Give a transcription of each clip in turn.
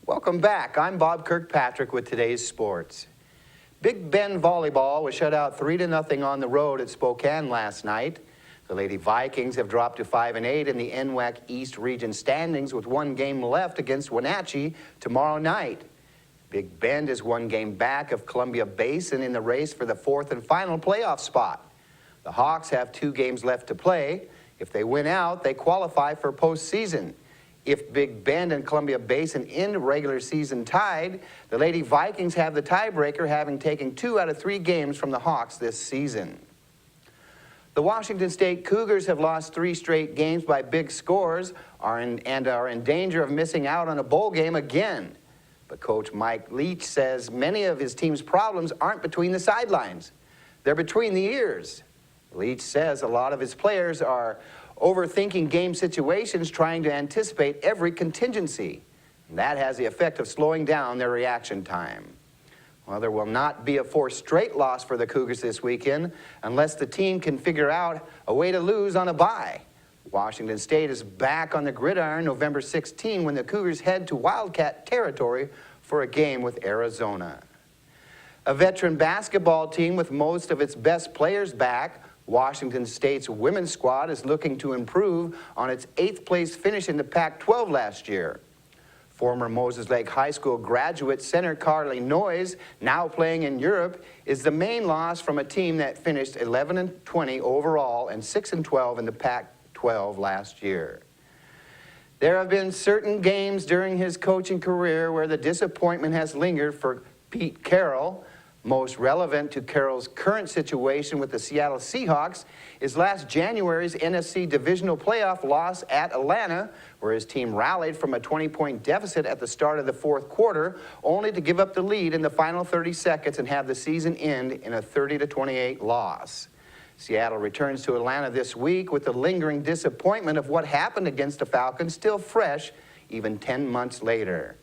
Welcome back. I'm Bob Kirkpatrick with today's sports. Big Bend Volleyball was shut out 3-0 on the road at Spokane last night. The Lady Vikings have dropped to 5-8 in the NWAC East Region standings with one game left against Wenatchee tomorrow night. Big Bend is one game back of Columbia Basin in the race for the fourth and final playoff spot. The Hawks have 2 games left to play. If they win out, they qualify for postseason. If Big Bend and Columbia Basin end regular season tied, the Lady Vikings have the tiebreaker, having taken 2 out of 3 games from the Hawks this season. The Washington State Cougars have lost 3 straight games by big scores and are in danger of missing out on a bowl game again. But Coach Mike Leach says many of his team's problems aren't between the sidelines. They're between the ears. Leach says a lot of his players are overthinking game situations, trying to anticipate every contingency. And that has the effect of slowing down their reaction time. Well, there will not be a 4th straight loss for the Cougars this weekend unless the team can figure out a way to lose on a bye. Washington State is back on the gridiron November 16 when the Cougars head to Wildcat territory for a game with Arizona. A veteran basketball team with most of its best players back, Washington State's women's squad is looking to improve on its 8th place finish in the Pac-12 last year. Former Moses Lake High School graduate center Carly Noyes, now playing in Europe, is the main loss from a team that finished 11-20 overall and 6-12 in the Pac-12 last year. There have been certain games during his coaching career where the disappointment has lingered for Pete Carroll. Most relevant to Carroll's current situation with the Seattle Seahawks is last January's NFC divisional playoff loss at Atlanta, where his team rallied from a 20-point deficit at the start of the 4th quarter, only to give up the lead in the final 30 seconds and have the season end in a 30-28 loss. Seattle returns to Atlanta this week with the lingering disappointment of what happened against the Falcons still fresh even 10 months later.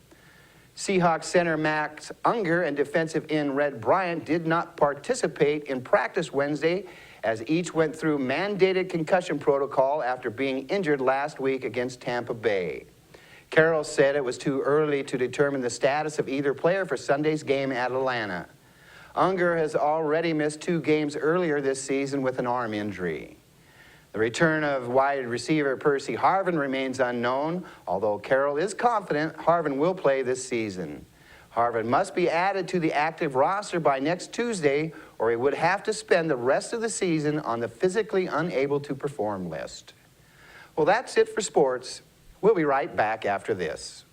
Seahawks center Max Unger and defensive end Red Bryant did not participate in practice Wednesday as each went through mandated concussion protocol after being injured last week against Tampa Bay. Carroll said it was too early to determine the status of either player for Sunday's game at Atlanta. Unger has already missed 2 games earlier this season with an arm injury. The return of wide receiver Percy Harvin remains unknown, although Carroll is confident Harvin will play this season. Harvin must be added to the active roster by next Tuesday, or he would have to spend the rest of the season on the physically unable to perform list. Well, that's it for sports. We'll be right back after this.